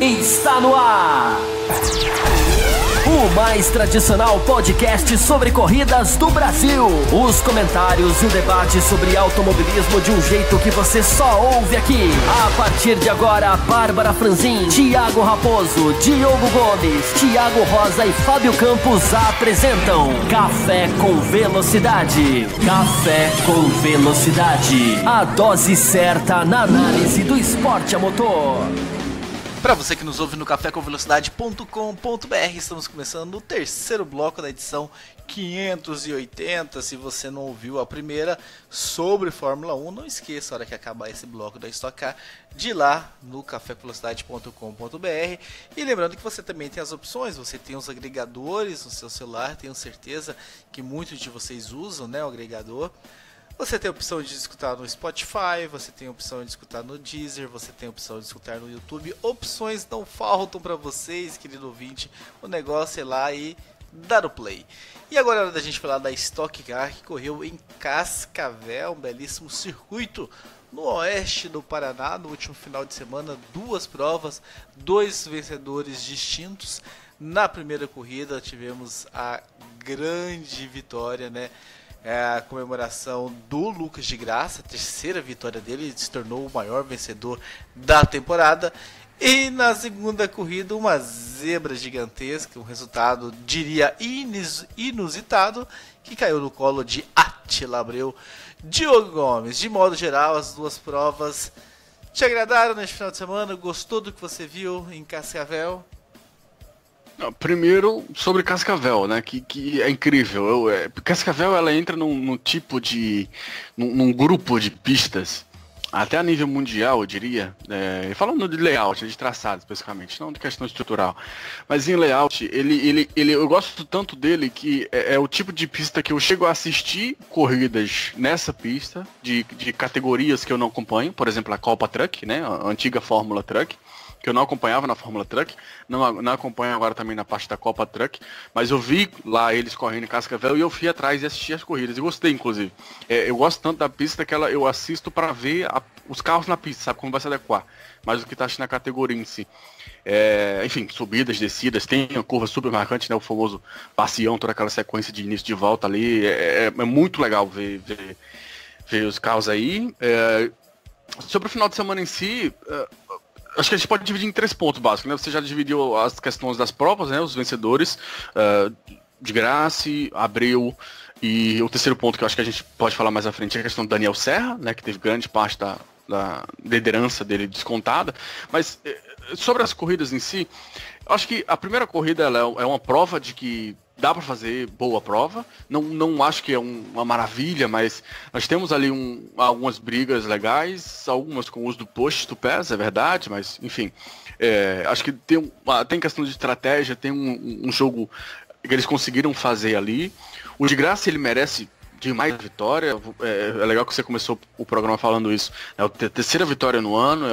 Está no ar! O mais tradicional podcast sobre corridas do Brasil. Os comentários e o debate sobre automobilismo de um jeito que você só ouve aqui. A partir de agora, Bárbara Franzin, Thiago Raposo, Diogo Gomes, Thiago Rosa e Fábio Campos apresentam Café com Velocidade. Café com Velocidade. A dose certa na análise do esporte a motor. Para você que nos ouve no cafécomvelocidade.com.br, estamos começando o terceiro bloco da edição 580. Se você não ouviu a primeira sobre Fórmula 1, não esqueça, a hora que acabar esse bloco da Stock Car, de ir lá no cafécomvelocidade.com.br. E lembrando que você também tem as opções, você tem os agregadores no seu celular, tenho certeza que muitos de vocês usam, né, o agregador. Você tem a opção de escutar no Spotify, você tem a opção de escutar no Deezer, você tem a opção de escutar no YouTube. Opções não faltam para vocês, querido ouvinte. O negócio é lá e dar o play. E agora é hora da gente falar da Stock Car, que correu em Cascavel, um belíssimo circuito no oeste do Paraná. No último final de semana, duas provas, dois vencedores distintos. Na primeira corrida tivemos a grande vitória, né? É a comemoração do Lucas de Graça, a terceira vitória dele, ele se tornou o maior vencedor da temporada. E na segunda corrida, uma zebra gigantesca, um resultado, diria, inusitado, que caiu no colo de Átila Abreu. Diogo Gomes, de modo geral, as duas provas te agradaram neste final de semana? Gostou do que você viu em Cascavel? Primeiro, sobre Cascavel, né, que é incrível. Cascavel, ela entra num tipo de... num grupo de pistas, até a nível mundial, eu diria, falando de layout, de traçado especificamente, não de questão estrutural, mas em layout, eu gosto tanto dele que é o tipo de pista que eu chego a assistir corridas nessa pista, de categorias que eu não acompanho, por exemplo, a Copa Truck, né, a antiga Fórmula Truck, que eu não acompanhava na Fórmula Truck, não acompanho agora também na parte da Copa Truck, mas eu vi lá eles correndo em Cascavel e eu fui atrás e assisti as corridas, e gostei, inclusive. Eu gosto tanto da pista que eu assisto para ver os carros na pista, sabe como vai se adequar, mais do que tá na categoria em si. Enfim, subidas, descidas, tem uma curva super marcante, né, o famoso passeão, toda aquela sequência de início de volta ali, é muito legal ver os carros aí. Sobre o final de semana em si... acho que a gente pode dividir em 3 pontos básicos, né? Você já dividiu as questões das provas, né? Os vencedores, de Graça, Abreu, e o terceiro ponto que eu acho que a gente pode falar mais à frente é a questão do Daniel Serra, né? Que teve grande parte da liderança dele descontada. Mas sobre as corridas em si, eu acho que a primeira corrida ela é uma prova de que dá para fazer boa prova, não acho que é uma maravilha, mas nós temos ali algumas brigas legais, algumas com o uso do push to pass, é verdade, mas enfim, acho que tem questão de estratégia, tem um jogo que eles conseguiram fazer ali. O de Graça ele merece demais a vitória, é legal que você começou o programa falando isso, é a terceira vitória no ano,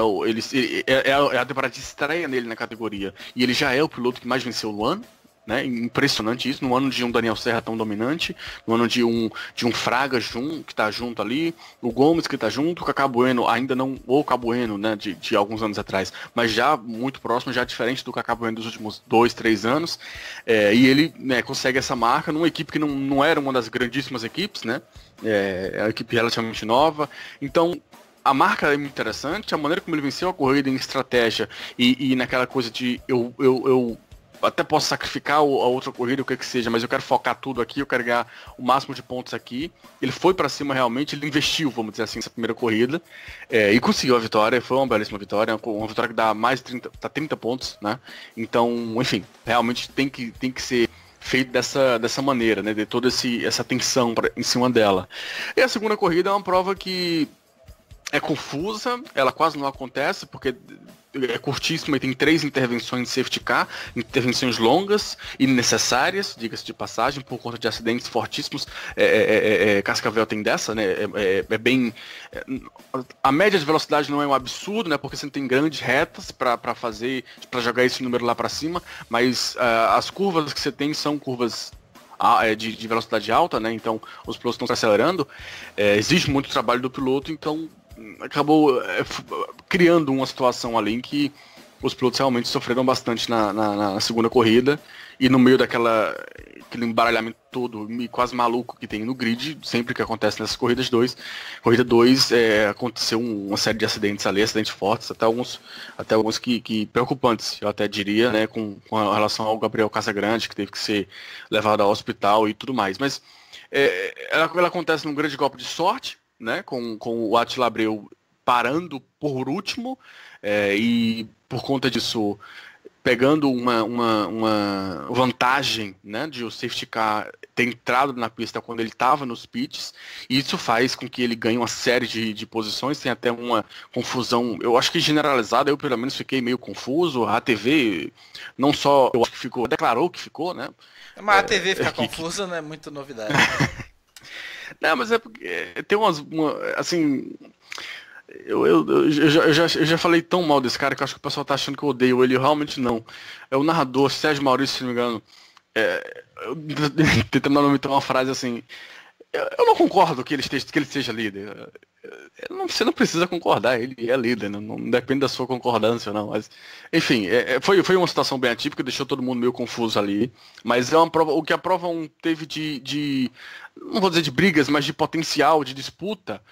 é a temporada de estreia nele na categoria, e ele já é o piloto que mais venceu no ano. Né? Impressionante isso, no ano de um Daniel Serra tão dominante, no ano de um Fraga que tá junto ali, o Gomes que tá junto, o Cacá Bueno ainda não, ou o Cacá Bueno, né, de alguns anos atrás, mas já muito próximo, já diferente do Cacá Bueno dos últimos 2, 3 anos, e ele, né, consegue essa marca numa equipe que não era uma das grandíssimas equipes, né, é uma equipe relativamente nova, então a marca é muito interessante, a maneira como ele venceu a corrida em estratégia e naquela coisa de eu até posso sacrificar a outra corrida, o que seja, mas eu quero focar tudo aqui, eu quero ganhar o máximo de pontos aqui. Ele foi pra cima realmente, ele investiu, vamos dizer assim, nessa primeira corrida, e conseguiu a vitória, foi uma belíssima vitória, uma vitória que dá mais de 30 pontos, né? Então, enfim, realmente tem que ser feito dessa maneira, né? De toda essa tensão em cima dela. E a segunda corrida é uma prova que é confusa, ela quase não acontece, porque é curtíssima e tem 3 intervenções de safety car, intervenções longas e necessárias, diga-se de passagem, por conta de acidentes fortíssimos. Cascavel tem dessa, né? É bem... a média de velocidade não é um absurdo, né? Porque você não tem grandes retas para jogar esse número lá para cima, mas as curvas que você tem são curvas de velocidade alta, né? Então os pilotos estão se acelerando. Existe muito trabalho do piloto, então acabou criando uma situação ali em que os pilotos realmente sofreram bastante na segunda corrida, e no meio aquele embaralhamento todo quase maluco que tem no grid, sempre que acontece nessas corrida 2, aconteceu uma série de acidentes ali, acidentes fortes, até alguns que preocupantes, eu até diria, né, com relação ao Gabriel Casagrande, que teve que ser levado ao hospital e tudo mais. Mas ela acontece num grande golpe de sorte, né, com o Attila Abreu parando por último, e por conta disso pegando uma vantagem, né, de o safety car ter entrado na pista quando ele estava nos pits, e isso faz com que ele ganhe uma série de posições, tem até uma confusão, eu acho que generalizada, eu pelo menos fiquei meio confuso, a TV não só, eu acho que ficou, declarou que ficou, né. Mas a TV ficar confusa não é muito novidade. Não, mas é porque tem assim... Eu já falei tão mal desse cara que eu acho que o pessoal tá achando que eu odeio ele, eu realmente não. É o narrador, Sérgio Maurício, se não me engano, tentando anotar uma frase assim, eu não concordo que ele seja líder. Você não precisa concordar, ele é líder, não depende da sua concordância, não. Mas, enfim, foi uma situação bem atípica, deixou todo mundo meio confuso ali, mas é uma prova, o que a prova 1 teve não vou dizer de brigas, mas de potencial, de disputa.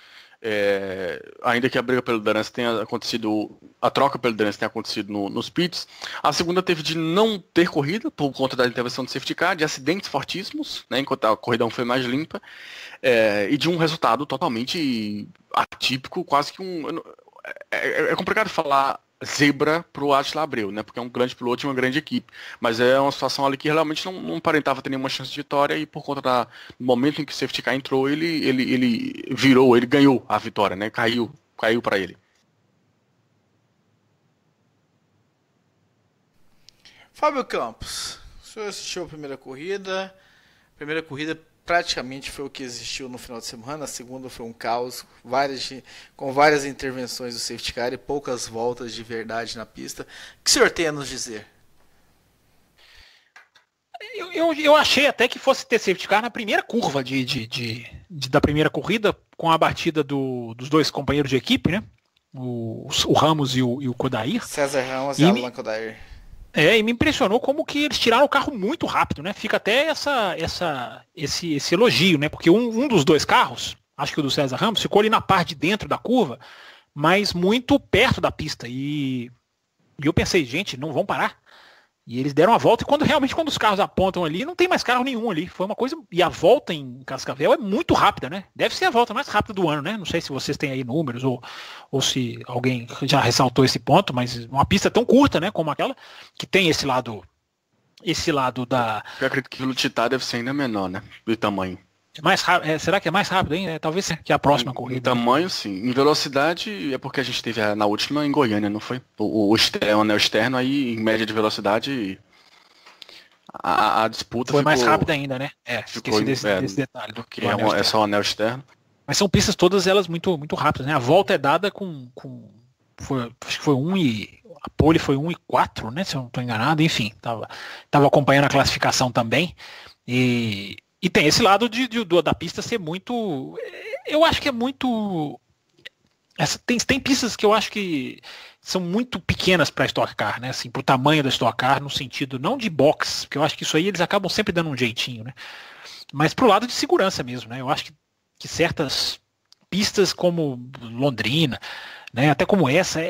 Ainda que a briga pela liderança tenha acontecido, a troca pela liderança tenha acontecido nos pits, a segunda teve de não ter corrida por conta da intervenção do safety car, de acidentes fortíssimos, né, enquanto a corrida foi mais limpa, e de um resultado totalmente atípico, quase que é complicado falar zebra pro Attila Abreu, né? Porque é um grande piloto e uma grande equipe. Mas é uma situação ali que realmente não aparentava ter nenhuma chance de vitória, e por conta do momento em que o safety car entrou, ele ganhou a vitória, né? Caiu para ele. Fábio Campos, o senhor assistiu a primeira corrida? A primeira corrida praticamente foi o que existiu no final de semana, a segunda foi um caos, com várias intervenções do safety car e poucas voltas de verdade na pista. O que o senhor tem a nos dizer? Eu achei até que fosse ter safety car na primeira curva da primeira corrida, com a batida dos dois companheiros de equipe, né? O Ramos e o Kodair. César Ramos e Alan Kodair. E me impressionou como que eles tiraram o carro muito rápido, né? Fica até esse elogio, né? Porque um dos dois carros, acho que o do César Ramos, ficou ali na parte de dentro da curva, mas muito perto da pista. E eu pensei, gente, não vão parar. E eles deram a volta, e quando os carros apontam ali, não tem mais carro nenhum ali. Foi uma coisa. E a volta em Cascavel é muito rápida, né? Deve ser a volta mais rápida do ano, né? Não sei se vocês têm aí números ou se alguém já ressaltou esse ponto, mas uma pista tão curta, né? Como aquela, que tem esse lado da. Eu acredito que o Lutitá deve ser ainda menor, né? Do tamanho. Mais rápido, será que é mais rápido, hein? Talvez que a próxima corrida. Em tamanho, sim. Em velocidade, é porque a gente teve na última em Goiânia, não foi? O anel externo, aí em média de velocidade, a disputa foi mais rápida ainda, né? Esqueci desse detalhe. Porque é só o anel externo. Mas são pistas todas elas muito, muito rápidas, né? A volta é dada acho que foi 1 e... A pole foi 1:04, né? Se eu não estou enganado. Enfim, tava acompanhando a classificação também. E tem esse lado da pista ser muito... Eu acho que é muito... Tem pistas que eu acho que são muito pequenas para a Stock Car, né? Assim, pro tamanho da Stock Car, no sentido não de box, porque eu acho que isso aí eles acabam sempre dando um jeitinho, né? Mas pro lado de segurança mesmo, né? Eu acho que certas pistas como Londrina, né, até como essa,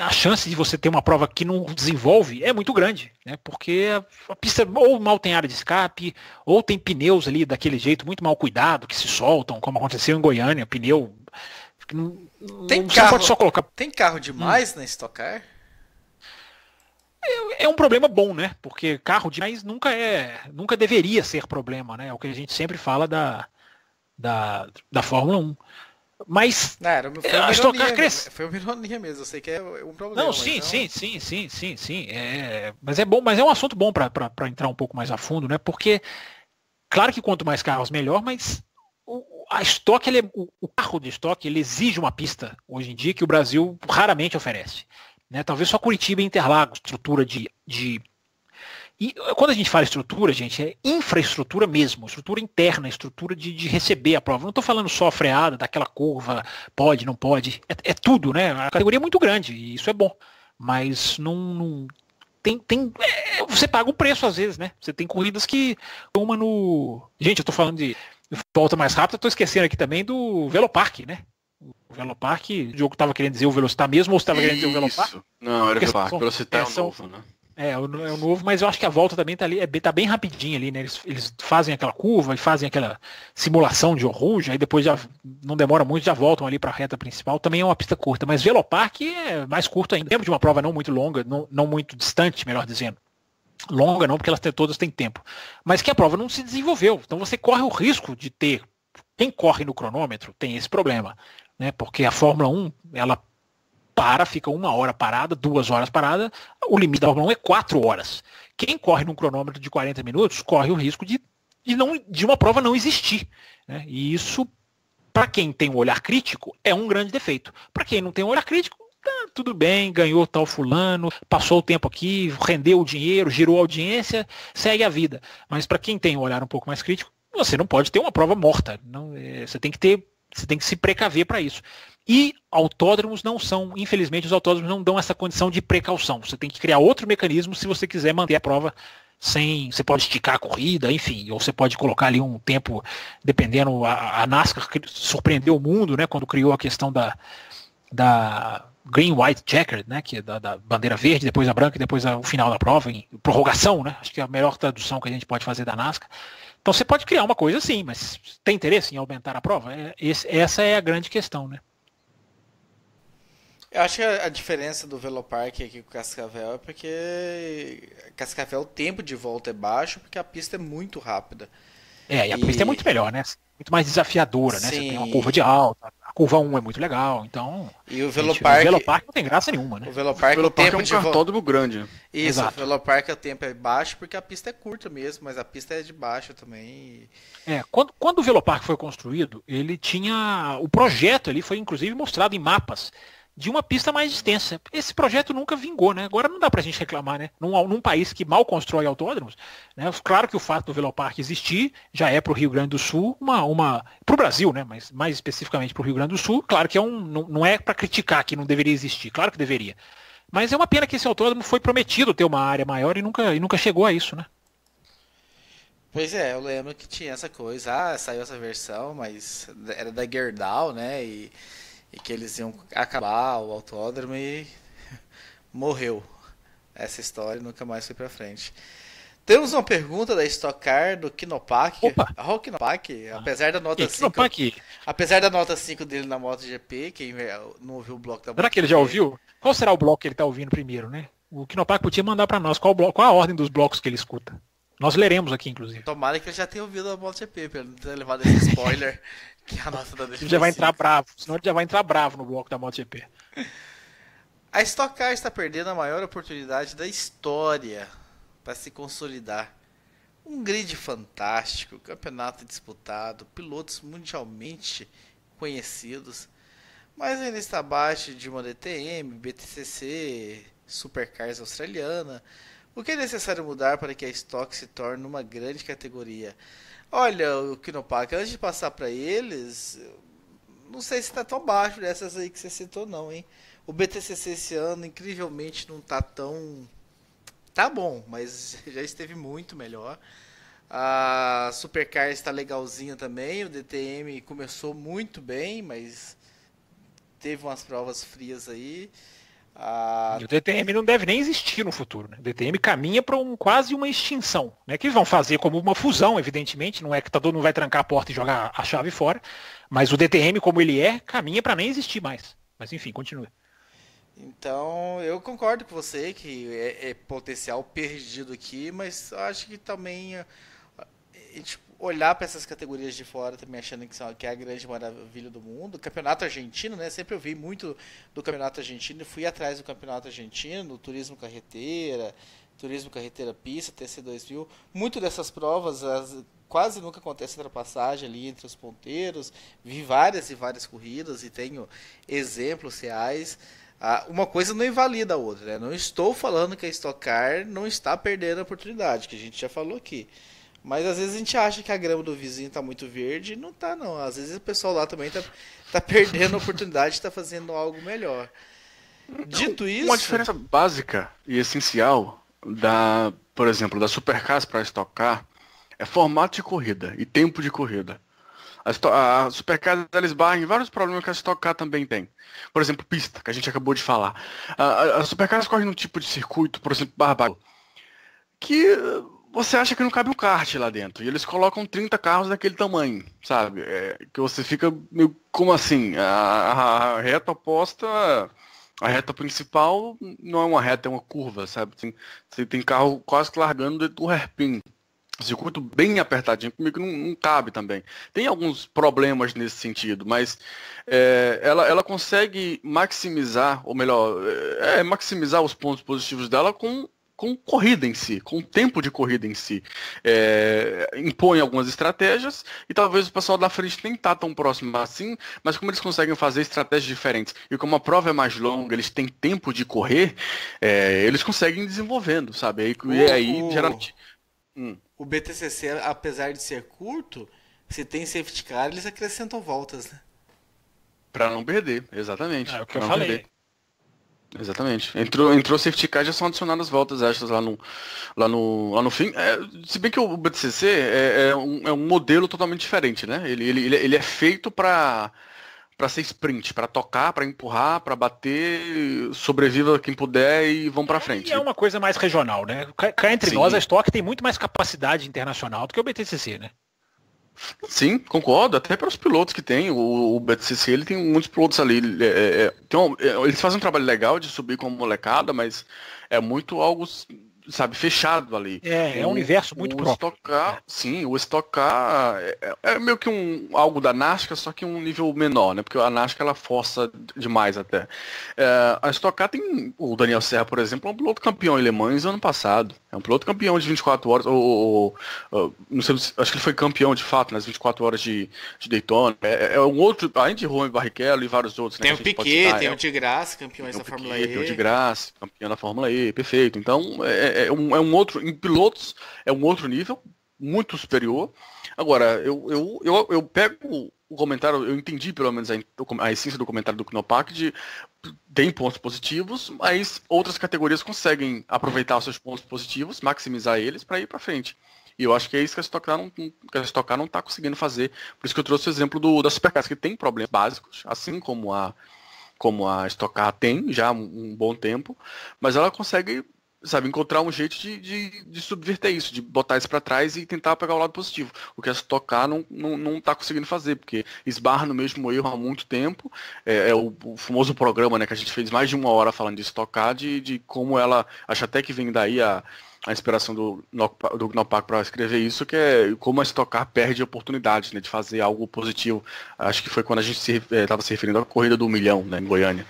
a chance de você ter uma prova que não desenvolve é muito grande, né, porque a pista ou mal tem área de escape, ou tem pneus ali daquele jeito muito mal cuidado, que se soltam, como aconteceu em Goiânia, pneu... Pode só colocar... Tem carro demais na Stock Car? É um problema bom, né, porque carro demais nunca deveria ser problema, né, é o que a gente sempre fala da Fórmula 1. Mas a Stock Car cresce. Foi uma ironia mesmo, eu sei que é um problema. Não, sim. Mas é bom, mas é um assunto bom para entrar um pouco mais a fundo, né? Porque, claro que quanto mais carros, melhor, mas a Stock, o carro de Stock, ele exige uma pista, hoje em dia, que o Brasil raramente oferece. Né? Talvez só Curitiba e Interlagos, estrutura E quando a gente fala estrutura, gente, é infraestrutura mesmo, estrutura interna, estrutura de receber a prova. Não estou falando só a freada, daquela curva, pode, não pode, é tudo, né? A categoria é muito grande e isso é bom. Mas não você paga o preço às vezes, né? Você tem corridas que uma no... Gente, eu tô falando de volta mais rápida, eu tô esquecendo aqui também do Velopark, né? O Velopark, o Diogo tava querendo dizer o Velocitar mesmo, ou você tava querendo dizer o Velopark? Não, era o Velopark, o Velocitar é o novo, né? É o novo, mas eu acho que a volta também tá ali, tá bem rapidinho ali, né? Eles fazem aquela curva e fazem aquela simulação de Eau Rouge, aí depois já não demora muito, já voltam ali para a reta principal. Também é uma pista curta, mas Velopark é mais curto ainda. Lembro de uma prova não muito longa, não muito distante, melhor dizendo. Longa não, porque elas todas têm tempo. Mas que a prova não se desenvolveu. Então você corre o risco de ter... Quem corre no cronômetro tem esse problema, né? Porque a Fórmula 1, ela fica 1 hora parada, 2 horas parada, o limite da Fórmula 1 é 4 horas. Quem corre num cronômetro de 40 minutos corre o risco de uma prova não existir, né? E isso, para quem tem um olhar crítico, é um grande defeito. Para quem não tem um olhar crítico, tá, tudo bem, ganhou tal fulano, passou o tempo aqui, rendeu o dinheiro, girou a audiência, segue a vida. Mas para quem tem um olhar um pouco mais crítico, você não pode ter uma prova morta. Você tem que se precaver para isso. E autódromos não são, infelizmente, os autódromos não dão essa condição de precaução. Você tem que criar outro mecanismo se você quiser manter a prova sem... Você pode esticar a corrida, enfim, ou você pode colocar ali um tempo, dependendo, a NASCAR surpreendeu o mundo, né, quando criou a questão da Green, White, Checkered, né, que é da bandeira verde, depois a branca e depois o final da prova, em prorrogação, né, acho que é a melhor tradução que a gente pode fazer da NASCAR. Então você pode criar uma coisa assim, mas tem interesse em aumentar a prova? Essa é a grande questão, né? Eu acho que a diferença do Velopark aqui com o Cascavel é porque Cascavel o tempo de volta é baixo porque a pista é muito rápida. E a pista é muito melhor, né? Muito mais desafiadora, né? Sim. Você tem uma curva de alta, a curva 1 é muito legal, então... E o Velopark não tem graça nenhuma, né? O Velopark é um cartódromo grande. Isso, exato. O Velopark o tempo é baixo porque a pista é curta mesmo, mas a pista é de baixo também. Quando o Velopark foi construído, ele tinha... O projeto ali foi inclusive mostrado em mapas de uma pista mais extensa. Esse projeto nunca vingou, né? Agora não dá pra gente reclamar, né? Num país que mal constrói autódromos, né? Claro que o fato do Velopark existir já é pro Rio Grande do Sul pro Brasil, né? Mas mais especificamente pro Rio Grande do Sul, claro que não é para criticar que não deveria existir, claro que deveria. Mas é uma pena que esse autódromo foi prometido ter uma área maior e nunca chegou a isso, né? Pois é, eu lembro que tinha essa coisa, saiu essa versão, mas era da Gerdau, né? E que eles iam acabar o autódromo e morreu essa história, nunca mais foi pra frente. Temos uma pergunta da Stock Car do Kinopak. O Kinopak, apesar da nota 5. Apesar da nota 5 dele na MotoGP, quem não ouviu o bloco da MotoGP. Será que ele já ouviu? Qual será o bloco que ele tá ouvindo primeiro, né? O Kinopak podia mandar pra nós qual a ordem dos blocos que ele escuta. Nós leremos aqui, inclusive. Tomara que ele já tenha ouvido a MotoGP, pra ele não ter levado esse spoiler. Que a nota da ele já vai entrar bravo, senão ele já vai entrar bravo no bloco da MotoGP. A Stock Car está perdendo a maior oportunidade da história para se consolidar. Um grid fantástico, campeonato disputado, pilotos mundialmente conhecidos, mas ainda está abaixo de uma DTM, BTCC, Supercars australiana. O que é necessário mudar para que a Stock se torne uma grande categoria? Olha, o Kinopak, antes de passar para eles, não sei se está tão baixo dessas aí que você citou não, hein? O BTCC esse ano, incrivelmente, não está tão... Tá bom, mas já esteve muito melhor. A Supercar está legalzinha também, o DTM começou muito bem, mas teve umas provas frias aí. E o DTM não deve nem existir no futuro, né? O DTM caminha para quase uma extinção, né? Que vão fazer como uma fusão, evidentemente, não é que todo mundo vai trancar a porta e jogar a chave fora, mas o DTM como ele caminha para nem existir mais. Mas enfim, continua. Então, eu concordo com você que é potencial perdido aqui, mas acho que também olhar para essas categorias de fora também achando que é a grande maravilha do mundo. O campeonato argentino, né? Sempre eu vi muito do campeonato argentino, fui atrás do campeonato argentino, turismo carreteira pista, TC2000. Muito dessas provas quase nunca acontece ultrapassagem ali entre os ponteiros. Vi várias e várias corridas e tenho exemplos reais. Uma coisa não invalida a outra, né? Não estou falando que a Stock Car não está perdendo a oportunidade, que a gente já falou aqui. Mas às vezes a gente acha que a grama do vizinho está muito verde e não está não. Às vezes o pessoal lá também está perdendo a oportunidade de estar fazendo algo melhor. Dito isso... Uma diferença básica e essencial por exemplo, da Supercars para a Stock Car é formato de corrida e tempo de corrida. A Supercars ela esbarra em vários problemas que a Stock Car também tem. Por exemplo, pista, que a gente acabou de falar. A Supercars corre num tipo de circuito, por exemplo, Barbados, que você acha que não cabe um kart lá dentro. E eles colocam 30 carros daquele tamanho, sabe? Que você fica meio, como assim? A reta oposta, a reta principal não é uma reta, é uma curva, sabe? Você tem carro quase que largando do hairpin. Circuito bem apertadinho, comigo não cabe também. Tem alguns problemas nesse sentido, mas ela consegue maximizar, ou melhor, maximizar os pontos positivos dela com corrida em si, com o tempo de corrida em si. Impõe algumas estratégias e talvez o pessoal da frente nem tá tão próximo assim, mas como eles conseguem fazer estratégias diferentes e como a prova é mais longa, eles têm tempo de correr, eles conseguem ir desenvolvendo, sabe? E aí geralmente... O BTCC, apesar de ser curto, se tem safety car, eles acrescentam voltas, né? Pra não perder, exatamente. É o que eu falei. Perder. Exatamente. Entrou safety car, já são adicionadas voltas extras lá no fim. Se bem que o BTCC é um modelo totalmente diferente, né? Ele é feito para ser sprint, para tocar, para empurrar, para bater, sobreviva quem puder e vão para frente. E é uma coisa mais regional, né? Cá entre nós, a Stock tem muito mais capacidade internacional do que o BTCC, né? Sim, concordo, até para os pilotos que tem, o BTCC ele tem muitos pilotos ali, eles fazem um trabalho legal de subir como molecada, mas é muito algo, sabe, fechado ali. É um universo muito próprio. O Stock Car é meio que algo da NASCAR, só que um nível menor, né? Porque a NASCAR ela força demais até. A Stock Car tem o Daniel Serra, por exemplo, é um piloto campeão em Le Mans ano passado. É um piloto campeão de 24 horas, não sei, acho que ele foi campeão de fato nas 24 horas de Daytona. Um outro, além de Rubens Barrichello e vários outros. Tem né, o Piquet, tem o de Graça, campeões da Fórmula E. Tem o de Graça, campeão da Fórmula E, perfeito. Então, um outro, em pilotos, é um outro nível, muito superior. Agora, eu pego o comentário, eu entendi pelo menos a essência do comentário do Knopak tem pontos positivos, mas outras categorias conseguem aproveitar os seus pontos positivos, maximizar eles para ir para frente. E eu acho que é isso que a Stock Car não está conseguindo fazer. Por isso que eu trouxe o exemplo da Supercars, que tem problemas básicos, assim como a Stock Car tem já há um bom tempo, mas ela consegue, sabe, encontrar um jeito de subverter isso, de botar isso para trás e tentar pegar o lado positivo. O que a Stock Car não tá conseguindo fazer, porque esbarra no mesmo erro há muito tempo. O famoso programa, né, que a gente fez mais de 1 hora falando de Stock Car, de como ela, acho até que vem daí a inspiração do Knopak para escrever isso, que é como a Stock Car perde oportunidades, né, de fazer algo positivo. Acho que foi quando a gente estava se referindo à corrida do 1 milhão, né, em Goiânia.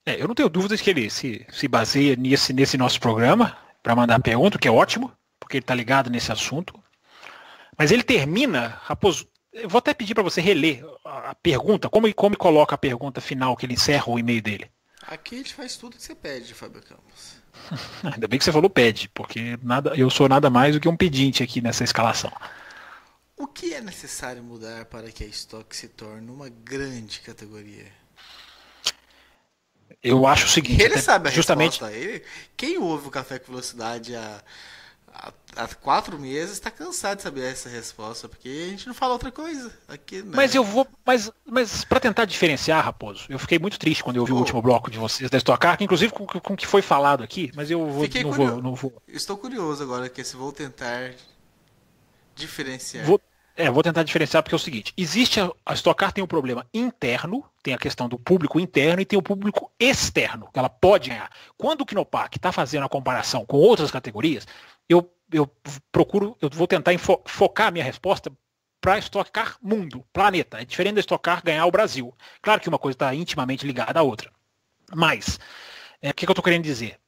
Eu não tenho dúvidas que ele se baseia nesse nosso programa para mandar a pergunta, que é ótimo, porque ele está ligado nesse assunto. Mas ele termina, Raposo, eu vou até pedir para você reler a pergunta, como ele coloca a pergunta final, que ele encerra o e-mail dele. Aqui a gente faz tudo que você pede, Fábio Campos. Ainda bem que você falou pede, porque eu sou nada mais do que um pedinte aqui nessa escalação. O que é necessário mudar para que a Stock se torne uma grande categoria? Eu acho o seguinte... Ele sabe a justamente... resposta. Quem ouve o Café com Velocidade há 4 meses está cansado de saber essa resposta, porque a gente não fala outra coisa. Aqui, né? Mas para tentar diferenciar, Raposo, eu fiquei muito triste quando eu vi o último bloco de vocês da Stock Car, inclusive com o que foi falado aqui, mas eu não vou. Estou curioso agora, que se vou tentar diferenciar. Vou tentar diferenciar porque é o seguinte, a Stock Car tem um problema interno, tem a questão do público interno e tem o público externo, que ela pode ganhar. Quando o Knopak está fazendo a comparação com outras categorias, eu vou tentar focar a minha resposta para a Stock Car mundo, planeta. É diferente da Stock Car ganhar o Brasil. Claro que uma coisa está intimamente ligada à outra. Mas, o que eu estou querendo dizer?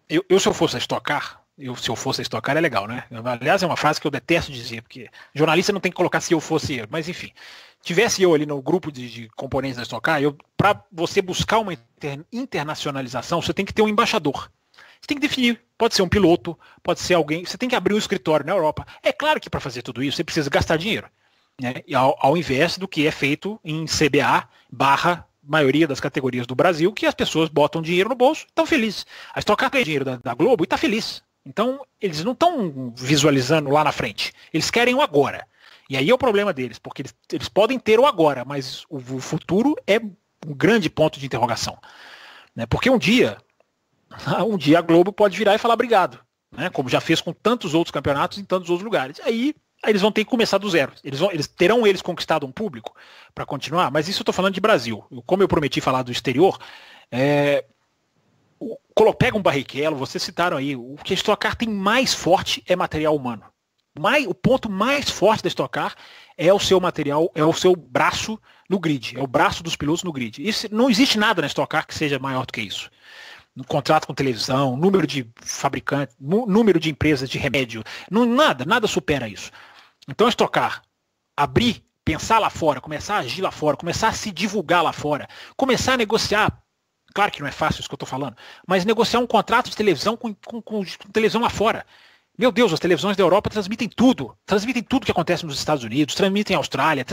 Se eu fosse a Stock Car, se eu fosse a Stock Car é legal, né? Aliás, é uma frase que eu detesto dizer, porque jornalista não tem que colocar se eu fosse eu, mas enfim. Tivesse eu ali no grupo de componentes da Stock Car, para você buscar uma internacionalização, você tem que ter um embaixador. Você tem que definir, pode ser um piloto, pode ser alguém, você tem que abrir um escritório na Europa. É claro que para fazer tudo isso, você precisa gastar dinheiro, né? Ao invés do que é feito em CBA maioria das categorias do Brasil que as pessoas botam dinheiro no bolso e estão felizes. A Stock Car ganha dinheiro da Globo e está feliz. Então, eles não estão visualizando lá na frente. Eles querem o agora. E aí é o problema deles, porque eles podem ter o agora, mas o futuro é um grande ponto de interrogação. Né? Porque um dia a Globo pode virar e falar obrigado. Né? Como já fez com tantos outros campeonatos em tantos outros lugares. Aí eles vão ter que começar do zero. Eles terão conquistado um público para continuar, mas isso eu estou falando de Brasil. Como eu prometi falar do exterior, pega um Barrichello, vocês citaram aí, o que a Stock Car tem mais forte é material humano. O ponto mais forte da Stock Car é o seu material, é o seu braço no grid, é o braço dos pilotos no grid. Não existe nada na Stock Car que seja maior do que isso. No contrato com televisão, número de fabricantes, número de empresas de remédio, nada supera isso. Então a Stock Car abrir, pensar lá fora, começar a agir lá fora, começar a se divulgar lá fora, começar a negociar, claro que não é fácil isso que eu estou falando, mas negociar um contrato de televisão com televisão lá fora. Meu Deus, as televisões da Europa transmitem tudo que acontece nos Estados Unidos, transmitem a Austrália,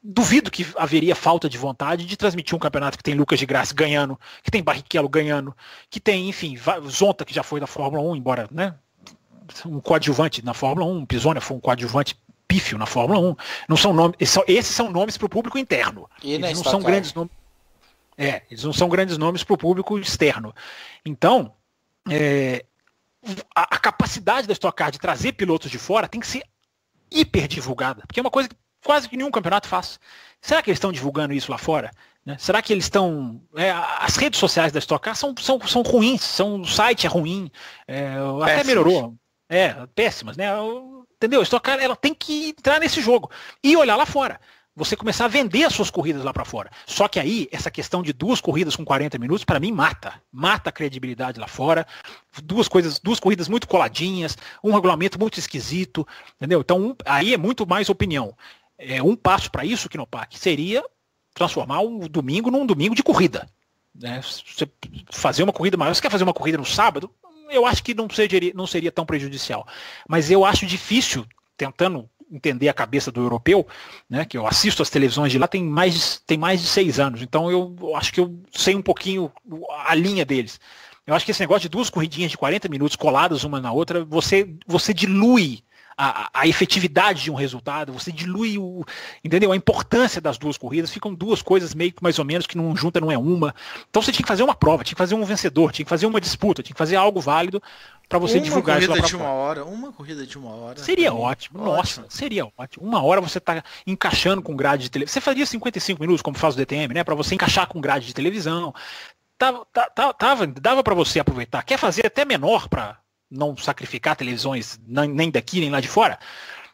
duvido que haveria falta de vontade de transmitir um campeonato que tem Lucas de Grassi ganhando, que tem Barrichello ganhando, que tem, enfim, Zonta, que já foi da Fórmula 1, embora, né, um coadjuvante na Fórmula 1, Pisonia foi um coadjuvante pífio na Fórmula 1. Não são nomes, esses são nomes para o público interno. Eles não são grandes nomes. Eles não são grandes nomes para o público externo. Então, a capacidade da Stock Car de trazer pilotos de fora tem que ser hiper divulgada, porque é uma coisa que quase que nenhum campeonato faz. Será que eles estão divulgando isso lá fora? Né? Será que eles estão... as redes sociais da Stock Car são ruins, o site é ruim, até melhorou. Péssimas, né? Entendeu? A Stock Car, ela tem que entrar nesse jogo e olhar lá fora. Você começar a vender as suas corridas lá para fora. Só que aí, essa questão de 2 corridas com 40 minutos, para mim, mata a credibilidade lá fora. Duas corridas muito coladinhas, um regulamento muito esquisito, entendeu? Então, aí é muito mais opinião. Um passo para isso, Knopak, seria transformar um domingo num domingo de corrida. Né? Você fazer uma corrida maior. Você quer fazer uma corrida no sábado? Eu acho que não seria tão prejudicial. Mas eu acho difícil, tentando entender a cabeça do europeu, né, que eu assisto as televisões de lá tem mais de 6 anos, então eu acho que eu sei um pouquinho a linha deles. Eu acho que esse negócio de 2 corridinhas de 40 minutos coladas uma na outra, você dilui a efetividade de um resultado, você dilui entendeu? A importância das 2 corridas, ficam 2 coisas meio que mais ou menos que não junta, não é uma. Então você tinha que fazer uma prova, tinha que fazer um vencedor, tinha que fazer uma disputa, tinha que fazer algo válido para você divulgar isso lá pra fora. Uma corrida de 1 hora. Seria ótimo, nossa, seria ótimo. 1 hora você tá encaixando com grade de televisão. Você faria 55 minutos, como faz o DTM, né? Para você encaixar com grade de televisão. Dava para você aproveitar. Quer fazer até menor para não sacrificar televisões nem daqui nem lá de fora,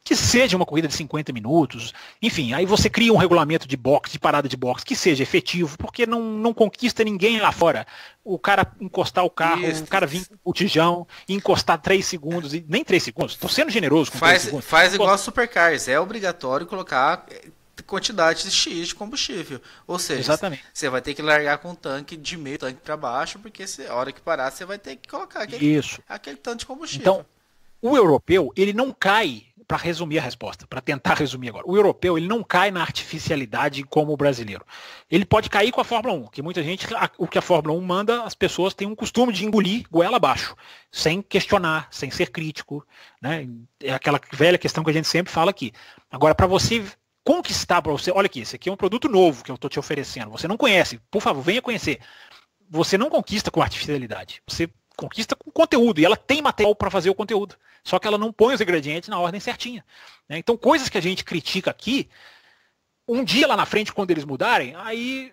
que seja uma corrida de 50 minutos, enfim, aí você cria um regulamento de boxe, de parada de boxe, que seja efetivo, porque não conquista ninguém lá fora. O cara encostar o carro, o cara vir com o botijão e encostar 3 segundos, e nem 3 segundos, estou sendo generoso com 3 segundos. Faz igual a Supercars, é obrigatório colocar quantidade X de combustível. Ou seja, exatamente, você vai ter que largar com um tanque de meio tanque para baixo, porque a hora que parar você vai ter que colocar aquele tanto de combustível. Então, o europeu, ele não cai, para resumir a resposta, para tentar resumir agora, o europeu ele não cai na artificialidade como o brasileiro. Ele pode cair com a Fórmula 1, que muita gente, o que a Fórmula 1 manda, as pessoas têm um costume de engolir goela abaixo, sem questionar, sem ser crítico. Né? É aquela velha questão que a gente sempre fala aqui. Agora, para você conquistar, para você, olha aqui, esse aqui é um produto novo que eu estou te oferecendo, você não conhece, por favor, venha conhecer. Você não conquista com artificialidade, você conquista com conteúdo, e ela tem material para fazer o conteúdo, só que ela não põe os ingredientes na ordem certinha. Né? Então, coisas que a gente critica aqui, um dia lá na frente, quando eles mudarem, aí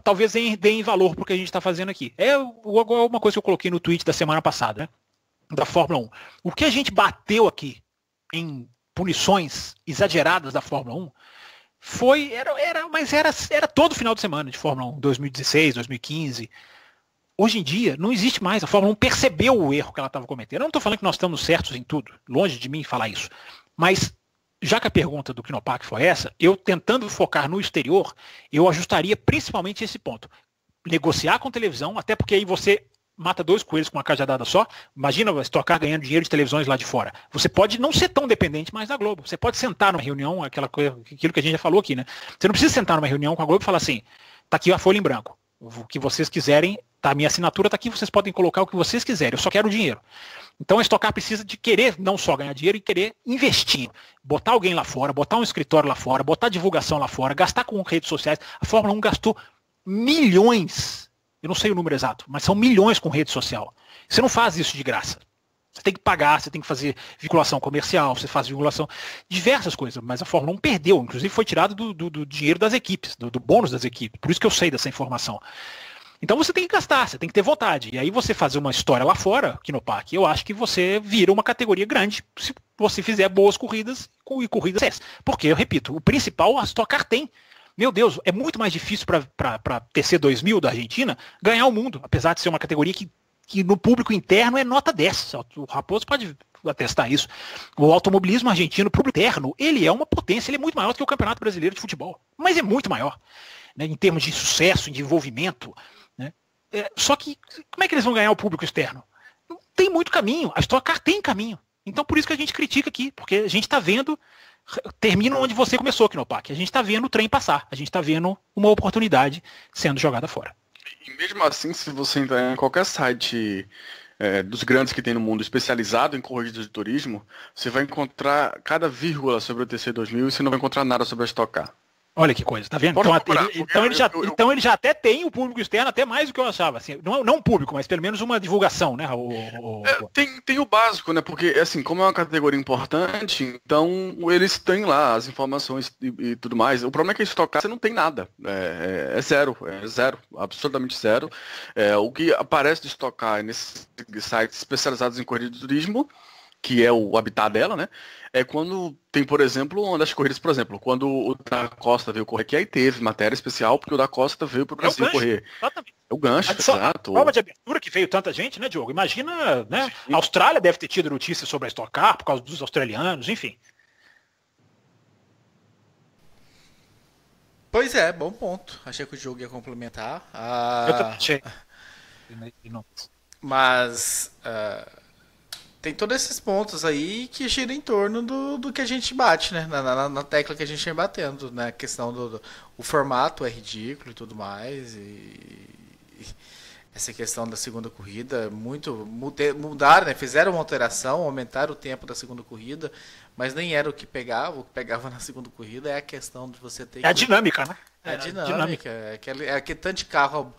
talvez deem valor para o que a gente está fazendo aqui. É uma coisa que eu coloquei no tweet da semana passada, né? Da Fórmula 1. O que a gente bateu aqui em punições exageradas da Fórmula 1 era todo final de semana de Fórmula 1, 2016, 2015. Hoje em dia, não existe mais. A Fórmula 1 percebeu o erro que ela estava cometendo. Eu não estou falando que nós estamos certos em tudo. Longe de mim falar isso. Mas, já que a pergunta do Knopak foi essa, eu tentando focar no exterior, eu ajustaria principalmente esse ponto. Negociar com televisão, até porque aí você mata 2 coelhos com uma cajadada só. Imagina a Stock Car ganhando dinheiro de televisões lá de fora. Você pode não ser tão dependente mais da Globo. Você pode sentar numa reunião, aquilo que a gente já falou aqui, né? Você não precisa sentar numa reunião com a Globo e falar assim, tá aqui a folha em branco. O que vocês quiserem, tá, minha assinatura tá aqui, vocês podem colocar o que vocês quiserem, eu só quero dinheiro. Então a Stock Car precisa de querer não só ganhar dinheiro e querer investir. Botar alguém lá fora, botar um escritório lá fora, botar divulgação lá fora, gastar com redes sociais. A Fórmula 1 gastou milhões, eu não sei o número exato, mas são milhões com rede social. Você não faz isso de graça. Você tem que pagar, você tem que fazer vinculação comercial, você faz vinculação, diversas coisas, mas a Fórmula 1 perdeu, inclusive foi tirado do dinheiro das equipes, do bônus das equipes, por isso que eu sei dessa informação. Então você tem que gastar, você tem que ter vontade. E aí você fazer uma história lá fora, aqui no parque, eu acho que você vira uma categoria grande se você fizer boas corridas e corridas sérias. Porque, eu repito, o principal a Stock Car tem. Meu Deus, é muito mais difícil para TC 2000 da Argentina ganhar o mundo, apesar de ser uma categoria que no público interno é nota 10. O Raposo pode atestar isso. O automobilismo argentino, público interno, ele é uma potência, ele é muito maior do que o Campeonato Brasileiro de Futebol. Mas é muito maior, né, em termos de sucesso, de envolvimento. Só que, como é que eles vão ganhar o público externo? Não tem muito caminho. A Stock Car tem caminho. Então, por isso que a gente critica aqui. Porque a gente está vendo, termina onde você começou aqui no PAC. A gente está vendo o trem passar. A gente está vendo uma oportunidade sendo jogada fora. E mesmo assim, se você entrar em qualquer site dos grandes que tem no mundo especializado em corridas de turismo, você vai encontrar cada vírgula sobre o TC2000 e você não vai encontrar nada sobre a Stock Car. Olha que coisa, tá vendo? Então ele já até tem o público externo, até mais do que eu achava. Assim, não um público, mas pelo menos uma divulgação, né? Tem o básico, né? Porque, assim, como é uma categoria importante, então eles têm lá as informações e tudo mais. O problema é que a Stock Car você não tem nada. É zero, absolutamente zero. O que aparece de Stock Car nesses sites especializados em corrida de turismo, que é o habitat dela, né? É quando tem, por exemplo, uma das corridas, por exemplo, quando o da Costa veio correr aqui, aí teve matéria especial, porque o da Costa veio para o Brasil correr. Exatamente. É o gancho, exato. A prova de abertura que veio tanta gente, né, Diogo? Imagina, né? A Austrália deve ter tido notícias sobre a Stock Car por causa dos australianos, enfim. Pois é, bom ponto. Achei que o Diogo ia complementar. Eu também achei. Mas tem todos esses pontos aí que giram em torno do que a gente bate, né? Na tecla que a gente vem batendo, né? A questão o formato é ridículo e tudo mais. E essa questão da segunda corrida, mudaram, né? Fizeram uma alteração, aumentaram o tempo da segunda corrida, mas nem era o que pegava. O que pegava na segunda corrida é a questão de você ter... a dinâmica, né? É a dinâmica. É aquele tanto de carro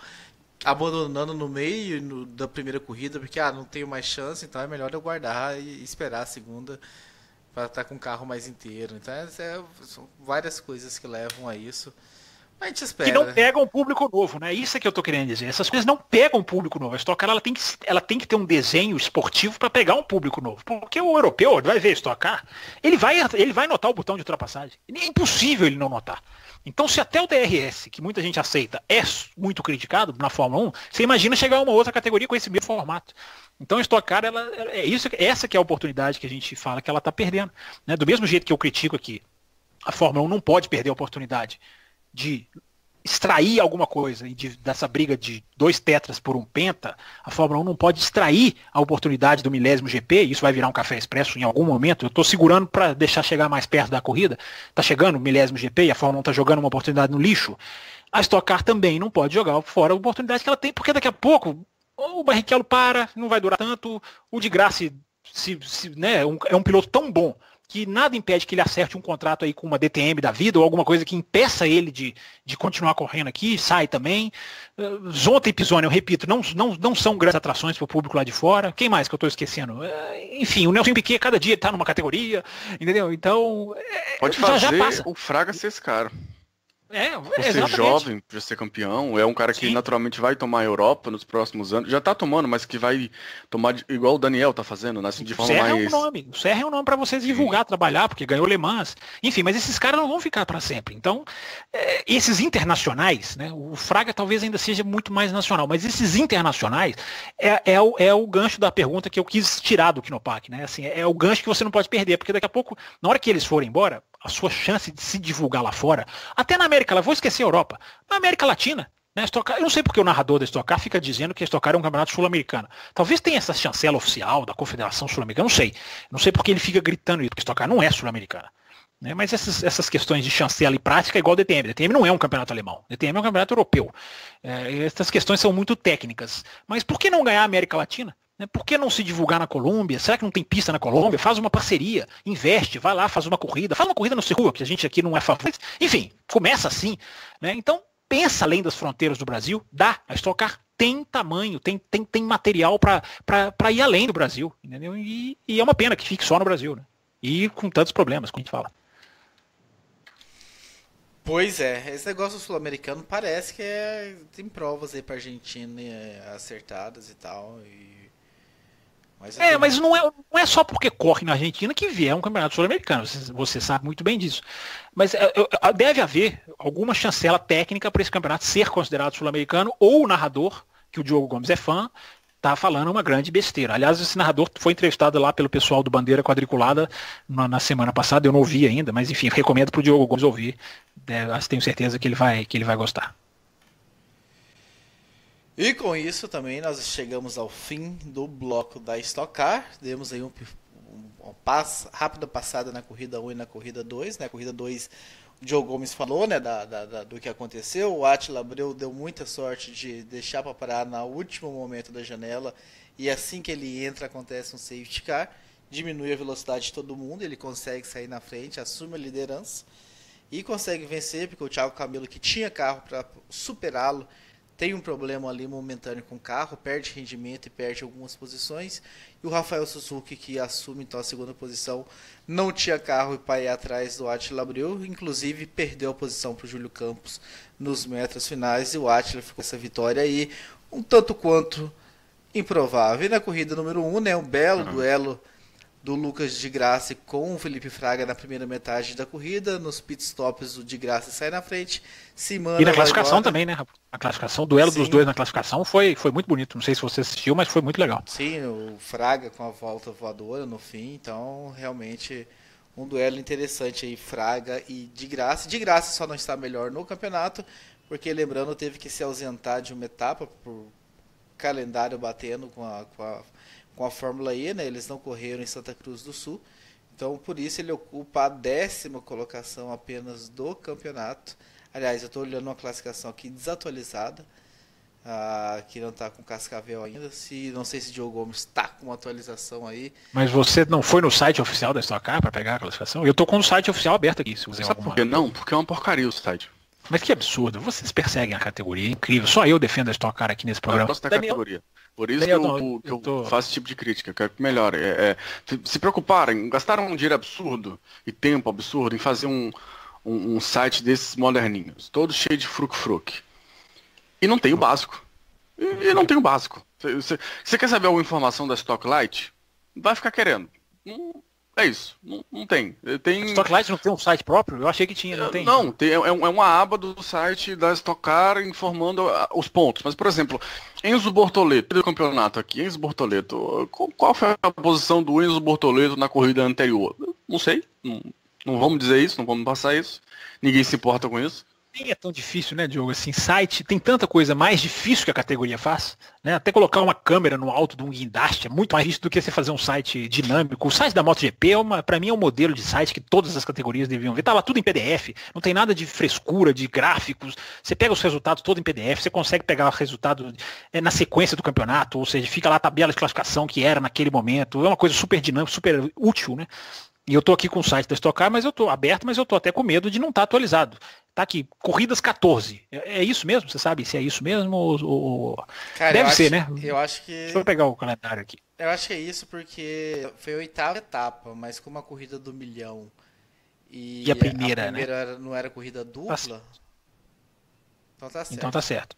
abandonando no meio da primeira corrida, porque não tenho mais chance, então é melhor eu guardar e esperar a segunda para estar com o carro mais inteiro. Então são várias coisas que levam a isso. Mas a gente espera. Que não pegam um público novo, né? Isso é que eu tô querendo dizer. Essas coisas não pegam um público novo. A Stock Car ela tem que ter um desenho esportivo para pegar um público novo. Porque o europeu vai ver a Stock Car, ele vai notar o botão de ultrapassagem. É impossível ele não notar. Então, se até o DRS, que muita gente aceita, é muito criticado na Fórmula 1, você imagina chegar a uma outra categoria com esse mesmo formato. Então, a Stock Car, essa que é a oportunidade que a gente fala que ela está perdendo. Né? Do mesmo jeito que eu critico aqui, a Fórmula 1 não pode perder a oportunidade de extrair alguma coisa dessa briga de 2 tetras por um penta. A Fórmula 1 não pode extrair a oportunidade do milésimo GP, isso vai virar um café expresso em algum momento. Eu estou segurando para deixar chegar mais perto da corrida. Está chegando o milésimo GP e a Fórmula 1 está jogando uma oportunidade no lixo. A Stock Car também não pode jogar fora a oportunidade que ela tem, porque daqui a pouco o Barrichello não vai durar tanto, o de Grassi né, é um piloto tão bom que nada impede que ele acerte um contrato aí com uma DTM da vida ou alguma coisa que impeça ele de continuar correndo aqui, sai também. Zonta e Pisoni, eu repito, não são grandes atrações para o público lá de fora. Quem mais que eu estou esquecendo? Enfim, o Nelson Piquet cada dia está numa categoria, entendeu? Então, pode fazer já passa. O Fraga ser esse cara. Por ser jovem, por ser campeão, é um cara que naturalmente vai tomar a Europa nos próximos anos. Já está tomando, mas que vai tomar igual o Daniel está fazendo, né? Assim, de forma mais... O Serra é um nome para vocês divulgar, trabalhar, porque ganhou Le Mans. Enfim, mas esses caras não vão ficar para sempre. Então, esses internacionais, né? O Fraga talvez ainda seja muito mais nacional, mas esses internacionais é o gancho da pergunta que eu quis tirar do Kinopak, né? Assim, é o gancho que você não pode perder, porque daqui a pouco, na hora que eles forem embora, a sua chance de se divulgar lá fora, até na América, vou esquecer a Europa, na América Latina, Né, Stock Car, eu não sei porque o narrador da Stock Car fica dizendo que a Stock Car é um campeonato sul-americano. Talvez tenha essa chancela oficial da Confederação Sul-Americana, não sei. Não sei porque ele fica gritando isso, porque a Stock Car não é sul-americana. Né, mas essas questões de chancela e prática é igual o DTM. O DTM não é um campeonato alemão. O DTM é um campeonato europeu. Essas questões são muito técnicas. Mas por que não ganhar a América Latina? Por que não se divulgar na Colômbia? Será que não tem pista na Colômbia? Faz uma parceria, investe, vai lá, faz uma corrida no Cerrua, que a gente aqui não é favorito. Enfim, começa assim. Né? Então, pensa além das fronteiras do Brasil, a Stock Car tem tamanho, tem material para ir além do Brasil. Entendeu? E é uma pena que fique só no Brasil. Né? E com tantos problemas, como a gente fala. Pois é, esse negócio sul-americano parece que tem provas aí pra Argentina acertadas e tal. Mas não é só porque corre na Argentina que vier um campeonato sul-americano, você sabe muito bem disso. Mas deve haver alguma chancela técnica para esse campeonato ser considerado sul-americano, ou o narrador, que o Diogo Gomes é fã, tá falando uma grande besteira. Aliás, esse narrador foi entrevistado lá pelo pessoal do Bandeira Quadriculada na semana passada, eu não ouvi ainda, mas enfim, recomendo pro Diogo Gomes ouvir. Tenho certeza que ele vai gostar. E com isso também nós chegamos ao fim do bloco da Stock Car. Demos aí uma rápida passada na corrida 1 e na corrida 2. Na corrida 2, o Diogo Gomes falou, né, do que aconteceu. O Attila Abreu deu muita sorte de deixar para parar no último momento da janela. E assim que ele entra, acontece um safety car. Diminui a velocidade de todo mundo. Ele consegue sair na frente, assume a liderança. E consegue vencer, porque o Thiago Camilo, que tinha carro para superá-lo, tem um problema ali momentâneo com o carro, perde rendimento e perde algumas posições. E o Rafael Suzuki, que assume então a segunda posição, não tinha carro para ir atrás do Attila Abreu, inclusive perdeu a posição para o Júlio Campos nos metros finais, e o Attila ficou com essa vitória aí, um tanto quanto improvável. E na corrida número 1, né, um belo duelo do Lucas de Grassi com o Felipe Fraga na primeira metade da corrida. Nos pitstops o de Grassi sai na frente. E na classificação também, né? A classificação, o duelo dos dois na classificação foi muito bonito. Não sei se você assistiu, mas foi muito legal. Sim, o Fraga com a volta voadora no fim. Então, realmente, um duelo interessante aí, Fraga e de Grassi. De Grassi só não está melhor no campeonato, porque, lembrando, teve que se ausentar de uma etapa por calendário batendo com a Fórmula E, né? Eles não correram em Santa Cruz do Sul, então por isso ele ocupa a 10ª colocação apenas do campeonato. Aliás, eu estou olhando uma classificação aqui desatualizada, que não está com cascavel ainda. Não sei se o Diogo Gomes está com uma atualização aí. Mas você não foi no site oficial da Stock Car para pegar a classificação? Eu estou com o site oficial aberto aqui. Se você sabe por que não? Porque é uma porcaria o site. Mas que absurdo, vocês perseguem a categoria, é incrível. Só eu defendo a Stock Car aqui nesse programa. Eu gosto da categoria. Por isso que eu faço esse tipo de crítica. Eu quero que melhore. Se preocuparem, gastaram um dinheiro absurdo e tempo absurdo em fazer um site desses moderninhos, todo cheio de fruc-fruc. E não tem o básico. E não tem o básico. Você quer saber alguma informação da Stock Light? Vai ficar querendo. É isso, não tem. Stock Light não tem um site próprio? Eu achei que tinha, não tem. Não, é uma aba do site da Stock Car informando os pontos. Mas, por exemplo, Enzo Bortoleto, do campeonato aqui, Enzo Bortoleto, qual foi a posição do Enzo Bortoleto na corrida anterior? Não sei, não vamos dizer isso, não vamos passar isso. Ninguém se importa com isso. Nem é tão difícil, né, Diogo? Assim, site tem tanta coisa mais difícil que a categoria faz, né? Até colocar uma câmera no alto de um guindaste é muito mais difícil do que você fazer um site dinâmico. O site da MotoGP, para mim, é um modelo de site que todas as categorias deviam ver. Tá lá tudo em PDF, não tem nada de frescura, de gráficos. Você pega os resultados todo em PDF, você consegue pegar o resultado na sequência do campeonato, ou seja, fica lá a tabela de classificação que era naquele momento. É uma coisa super dinâmica, super útil, né? E eu tô aqui com o site da Stock Car, mas eu tô aberto, mas eu tô até com medo de não estar atualizado. Tá aqui, corridas 14. É isso mesmo? Você sabe se é isso mesmo? Ou... Cara, deve ser, né? Eu acho que... Deixa eu pegar o calendário aqui. Eu acho que é isso porque foi a 8ª etapa, mas como a corrida do milhão e a primeira né? não era corrida dupla, então tá certo. Então tá certo.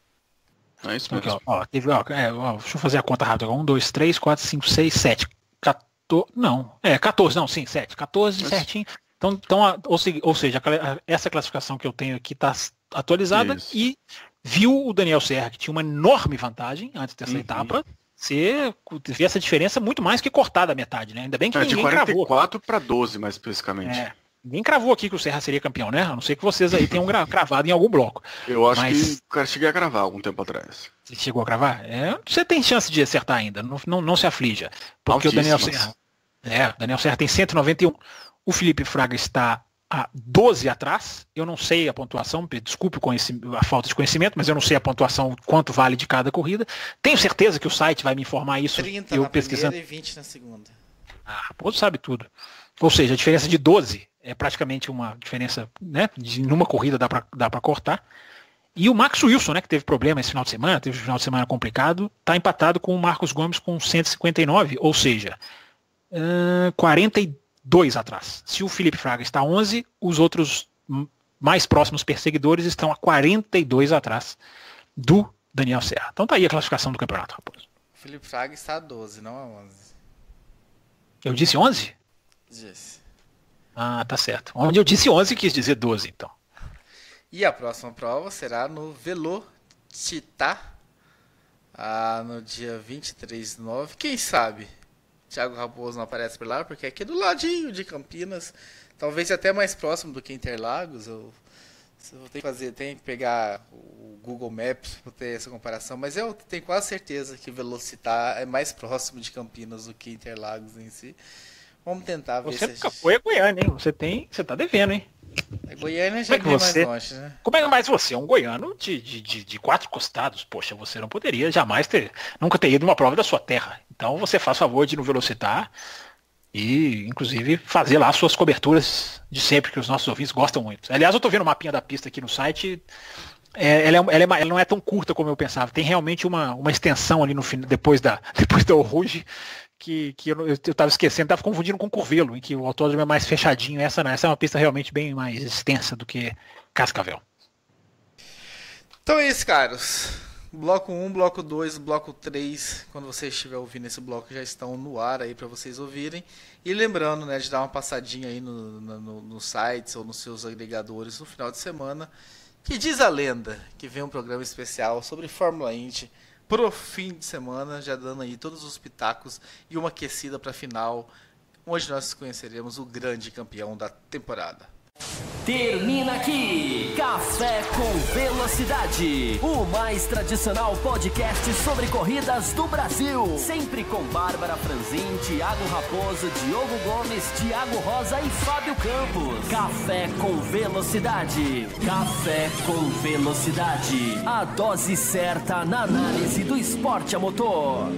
É isso mesmo. Aqui, deixa eu fazer a conta rápida. 1, 2, 3, 4, 5, 6, 7. 14, não, sim, 7. 14 certinho. Então, ou seja, essa classificação que eu tenho aqui está atualizada. Isso. E viu o Daniel Serra, que tinha uma enorme vantagem antes dessa etapa, você vê essa diferença muito mais que cortada a metade, né? Ainda bem que ninguém de 44 para 12, mais especificamente. Ninguém cravou aqui que o Serra seria campeão, né? A não ser que vocês aí tenham cravado em algum bloco. Eu acho que o cara cheguei a cravar algum tempo atrás. Você chegou a cravar? Você tem chance de acertar ainda, não se aflija. Porque o Daniel Serra... o Daniel Serra tem 191, o Felipe Fraga está a 12 atrás, eu não sei a pontuação, desculpe a falta de conhecimento, mas eu não sei a pontuação, quanto vale de cada corrida. Tenho certeza que o site vai me informar isso. 30 eu na pesquisando. primeira e 20 na segunda. O outro sabe tudo. Ou seja, a diferença de 12 é praticamente uma diferença, né? Numa corrida dá para cortar. E o Max Wilson, né, que teve problema esse final de semana, teve um final de semana complicado, está empatado com o Marcos Gomes com 159, ou seja, 42 atrás. Se o Felipe Fraga está a 11, os outros mais próximos perseguidores estão a 42 atrás do Daniel Serra. Então tá aí a classificação do campeonato, Raposo. O Felipe Fraga está a 12, não a 11. Eu disse 11? Disse. Ah, tá certo. Onde eu disse 11, quis dizer 12, então. E a próxima prova será no Velocitar, no dia 23/9. Quem sabe Thiago Raposo não aparece por lá, porque é aqui do ladinho de Campinas, talvez até mais próximo do que Interlagos. Eu tenho que pegar o Google Maps para ter essa comparação, mas eu tenho quase certeza que Velocitar é mais próximo de Campinas do que Interlagos em si. Vamos tentar ver. Você nunca foi a Goiânia, hein? Você tá devendo, hein? A Goiânia já é bem mais longe, né? Como é que mais você é um goiano de 4 costados? Poxa, você não poderia jamais nunca ter ido uma prova da sua terra. Então você faz favor de ir no Velocitar e, inclusive, fazer lá suas coberturas de sempre, que os nossos ouvintes gostam muito. Aliás, eu tô vendo o mapinha da pista aqui no site. Ela não é tão curta como eu pensava. Tem realmente uma extensão ali no final, depois da Rouge, que eu estava esquecendo, estava confundindo com Curvelo, em que o autódromo é mais fechadinho. Essa é uma pista realmente bem mais extensa do que Cascavel. Então é isso, caros. Bloco 1, bloco 2, bloco 3, quando você estiver ouvindo esse bloco, já estão no ar aí para vocês ouvirem. E lembrando, né, de dar uma passadinha aí nos sites ou nos seus agregadores no final de semana, que diz a lenda que vem um programa especial sobre Fórmula Indy pro fim de semana, já dando aí todos os pitacos e uma aquecida para a final, onde nós conheceremos o grande campeão da temporada. Termina aqui Café com Velocidade, o mais tradicional podcast sobre corridas do Brasil. Sempre com Bárbara Franzin, Thiago Raposo, Diogo Gomes, Thiago Rosa e Fábio Campos. Café com Velocidade. Café com Velocidade. A dose certa na análise do esporte a motor.